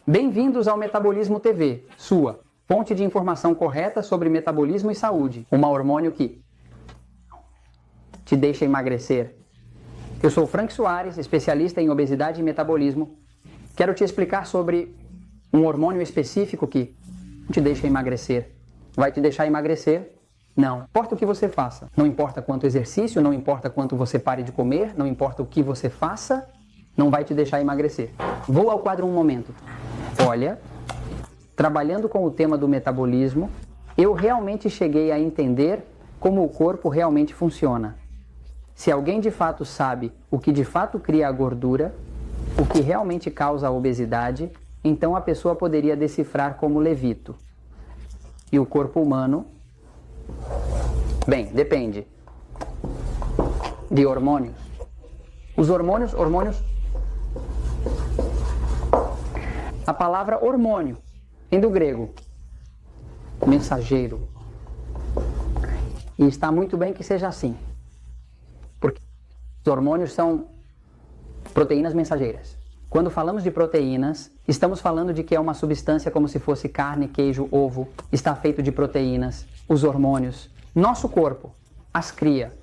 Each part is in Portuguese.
Bem-vindos ao Metabolismo TV, sua fonte de informação correta sobre metabolismo e saúde. Um hormônio que te deixa emagrecer. Eu sou Frank Soares, especialista em obesidade e metabolismo. Quero te explicar sobre um hormônio específico que te deixa emagrecer. Vai te deixar emagrecer? Não. Não importa o que você faça. Não importa quanto exercício, não importa quanto você pare de comer, não importa o que você faça, não vai te deixar emagrecer. Vou ao quadro um momento. Olha, trabalhando com o tema do metabolismo, eu realmente cheguei a entender como o corpo realmente funciona. Se alguém de fato sabe o que de fato cria a gordura, o que realmente causa a obesidade, então a pessoa poderia decifrar como levito. E o corpo humano, bem, depende de hormônios. Os hormônios, a palavra hormônio vem do grego, mensageiro. E está muito bem que seja assim, porque os hormônios são proteínas mensageiras. Quando falamos de proteínas, estamos falando de que é uma substância como se fosse carne, queijo, ovo, está feito de proteínas, os hormônios. Nosso corpo as cria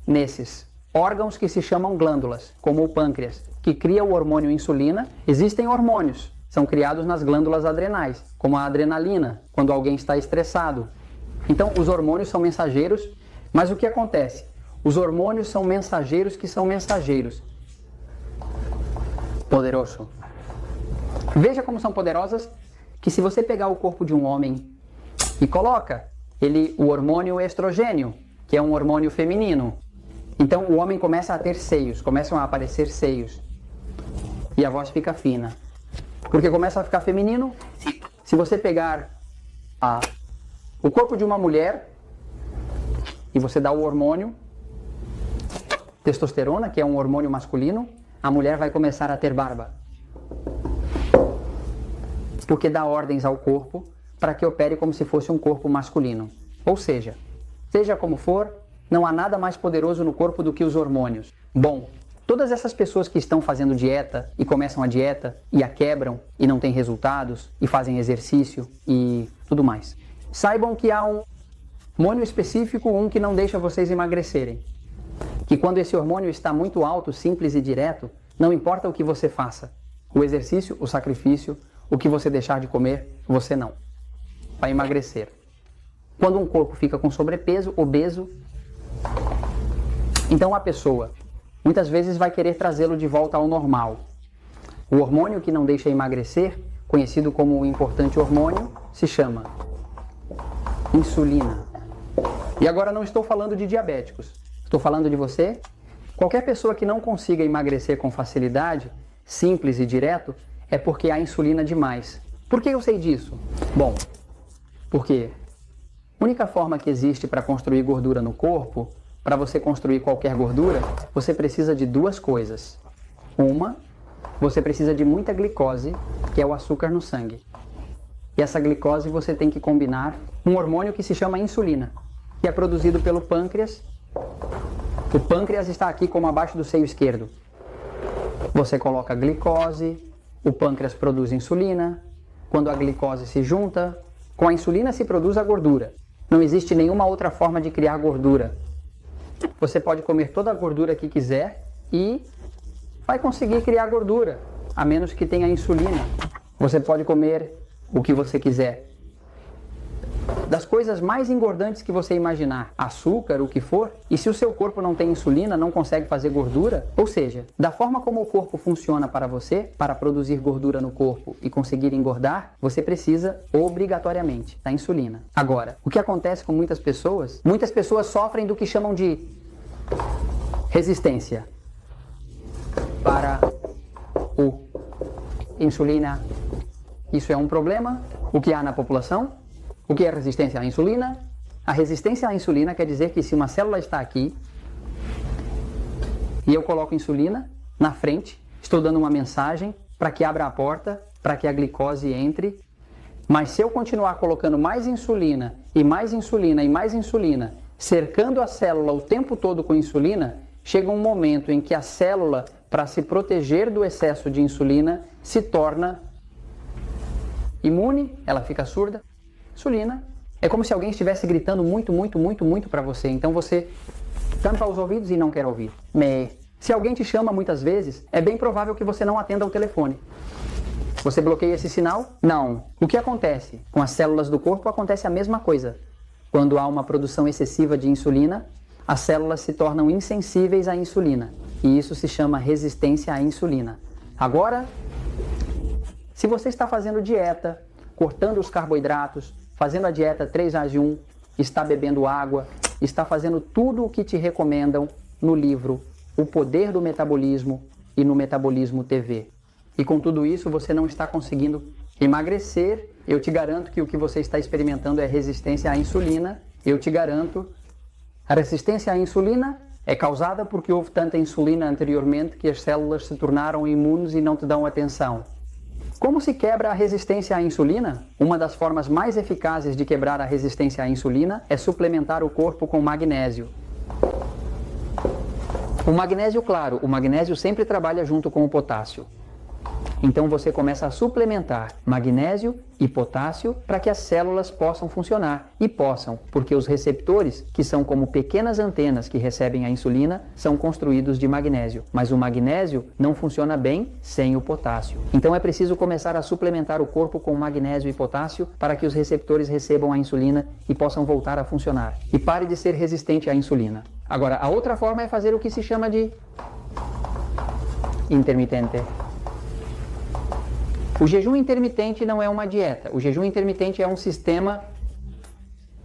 nesses órgãos que se chamam glândulas, como o pâncreas, que cria o hormônio insulina. Existem hormônios, são criados nas glândulas adrenais, como a adrenalina, quando alguém está estressado. Então, os hormônios são mensageiros, mas o que acontece? Os hormônios são mensageiros que são mensageiros. Poderoso. Veja como são poderosas, que se você pegar o corpo de um homem e coloca o hormônio estrogênio, que é um hormônio feminino, então o homem começa a ter seios, começam a aparecer seios, e a voz fica fina, porque começa a ficar feminino. Se você pegar o corpo de uma mulher e você dá o hormônio testosterona, que é um hormônio masculino, a mulher vai começar a ter barba, porque dá ordens ao corpo para que opere como se fosse um corpo masculino. Ou seja como for, não há nada mais poderoso no corpo do que os hormônios. Bom, todas essas pessoas que estão fazendo dieta e começam a dieta e a quebram e não têm resultados e fazem exercício e tudo mais, saibam que há um hormônio específico, um que não deixa vocês emagrecerem. Que quando esse hormônio está muito alto, simples e direto, não importa o que você faça, o exercício, o sacrifício, o que você deixar de comer, você não vai emagrecer. Quando um corpo fica com sobrepeso, obeso, então a pessoa muitas vezes vai querer trazê-lo de volta ao normal. O hormônio que não deixa emagrecer, conhecido como o importante hormônio, se chama insulina. E agora não estou falando de diabéticos, estou falando de você. Qualquer pessoa que não consiga emagrecer com facilidade, simples e direto, é porque há insulina demais. Por que eu sei disso? Bom, porque a única forma que existe para construir gordura no corpo, para você construir qualquer gordura, você precisa de duas coisas. Uma, você precisa de muita glicose, que é o açúcar no sangue. E essa glicose você tem que combinar um hormônio que se chama insulina, que é produzido pelo pâncreas. O pâncreas está aqui como abaixo do seio esquerdo. Você coloca glicose, o pâncreas produz insulina. Quando a glicose se junta, com a insulina se produz a gordura. Não existe nenhuma outra forma de criar gordura. Você pode comer toda a gordura que quiser e vai conseguir criar gordura, a menos que tenha insulina. Você pode comer o que você quiser. Das coisas mais engordantes que você imaginar, açúcar, o que for, e se o seu corpo não tem insulina, não consegue fazer gordura, ou seja, da forma como o corpo funciona para você, para produzir gordura no corpo e conseguir engordar, você precisa obrigatoriamente da insulina. Agora, o que acontece com muitas pessoas sofrem do que chamam de resistência para o insulina. Isso é um problema. O que há na população? O que é resistência à insulina? A resistência à insulina quer dizer que se uma célula está aqui e eu coloco insulina na frente, estou dando uma mensagem para que abra a porta, para que a glicose entre, mas se eu continuar colocando mais insulina e mais insulina e mais insulina, cercando a célula o tempo todo com insulina, chega um momento em que a célula, para se proteger do excesso de insulina, se torna imune, ela fica surda. Insulina é como se alguém estivesse gritando muito para você. Então você tampa os ouvidos e não quer ouvir. Se alguém te chama muitas vezes, é bem provável que você não atenda o telefone. Você bloqueia esse sinal? Não. O que acontece? Com as células do corpo acontece a mesma coisa. Quando há uma produção excessiva de insulina, as células se tornam insensíveis à insulina. E isso se chama resistência à insulina. Agora, se você está fazendo dieta, cortando os carboidratos, fazendo a dieta 3-1, está bebendo água, está fazendo tudo o que te recomendam no livro O Poder do Metabolismo e no Metabolismo TV. E com tudo isso você não está conseguindo emagrecer, eu te garanto que o que você está experimentando é resistência à insulina. Eu te garanto, a resistência à insulina é causada porque houve tanta insulina anteriormente que as células se tornaram imunes e não te dão atenção. Como se quebra a resistência à insulina? Uma das formas mais eficazes de quebrar a resistência à insulina é suplementar o corpo com magnésio. O magnésio, claro, o magnésio sempre trabalha junto com o potássio. Então você começa a suplementar magnésio e potássio para que as células possam funcionar. E possam, porque os receptores, que são como pequenas antenas que recebem a insulina, são construídos de magnésio. Mas o magnésio não funciona bem sem o potássio. Então é preciso começar a suplementar o corpo com magnésio e potássio para que os receptores recebam a insulina e possam voltar a funcionar. E pare de ser resistente à insulina. Agora, a outra forma é fazer o que se chama de intermitente. O jejum intermitente não é uma dieta. O jejum intermitente é um sistema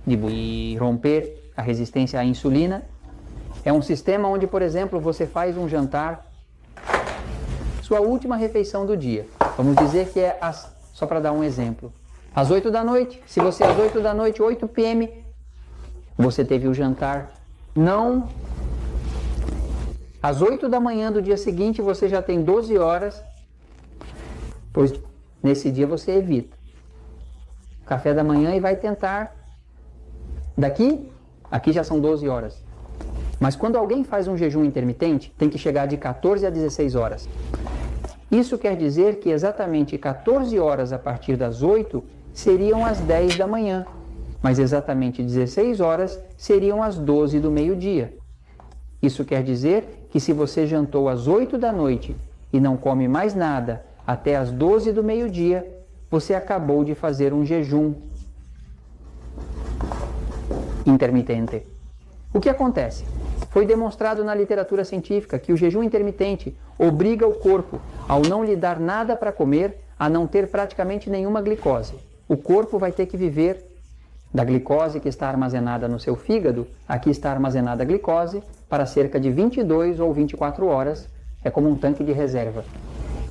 de romper a resistência à insulina. É um sistema onde, por exemplo, você faz um jantar, sua última refeição do dia. Vamos dizer que é, só para dar um exemplo, às 8 da noite. Se você às 8 da noite, 8 p.m., você teve o jantar. Não. Às 8 da manhã do dia seguinte, você já tem 12 horas. Pois nesse dia você evita café da manhã e vai tentar aqui já são 12 horas. Mas quando alguém faz um jejum intermitente, tem que chegar de 14 a 16 horas. Isso quer dizer que exatamente 14 horas a partir das 8 seriam as 10 da manhã, mas exatamente 16 horas seriam as 12 do meio-dia. Isso quer dizer que se você jantou às 8 da noite e não come mais nada até as 12 do meio-dia, você acabou de fazer um jejum intermitente. O que acontece? Foi demonstrado na literatura científica que o jejum intermitente obriga o corpo, ao não lhe dar nada para comer, a não ter praticamente nenhuma glicose. O corpo vai ter que viver da glicose que está armazenada no seu fígado. Aqui está armazenada a glicose para cerca de 22 ou 24 horas. É como um tanque de reserva.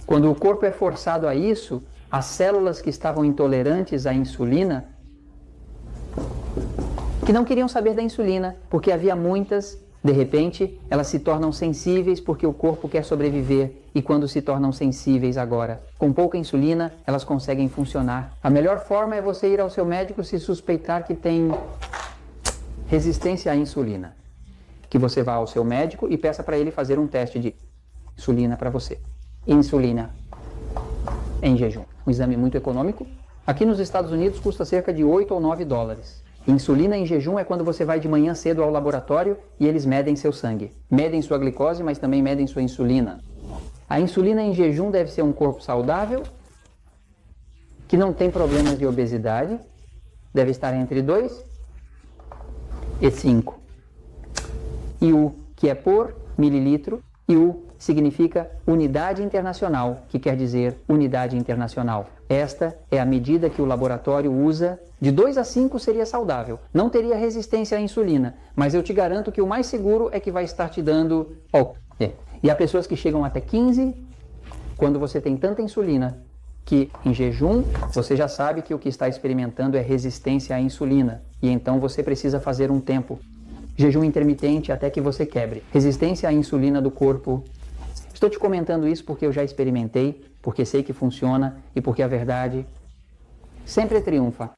Quando o corpo é forçado a isso, as células que estavam intolerantes à insulina, que não queriam saber da insulina, porque havia muitas, de repente, elas se tornam sensíveis porque o corpo quer sobreviver. E quando se tornam sensíveis agora, com pouca insulina, elas conseguem funcionar. A melhor forma é você ir ao seu médico se suspeitar que tem resistência à insulina. Que você vá ao seu médico e peça para ele fazer um teste de insulina para você. Insulina em jejum. Um exame muito econômico. Aqui nos Estados Unidos custa cerca de 8 ou 9 dólares. Insulina em jejum é quando você vai de manhã cedo ao laboratório e eles medem seu sangue. Medem sua glicose, mas também medem sua insulina. A insulina em jejum deve ser um corpo saudável, que não tem problemas de obesidade, deve estar entre 2 e 5. IU, que é por mililitro, IU significa unidade internacional, que quer dizer unidade internacional. Esta é a medida que o laboratório usa. De 2 a 5 seria saudável, não teria resistência à insulina, mas eu te garanto que o mais seguro é que vai estar te dando... E há pessoas que chegam até 15, quando você tem tanta insulina, que em jejum você já sabe que o que está experimentando é resistência à insulina, e então você precisa fazer um tempo. Jejum intermitente até que você quebre. Resistência à insulina do corpo. Estou te comentando isso porque eu já experimentei, porque sei que funciona e porque a verdade sempre triunfa.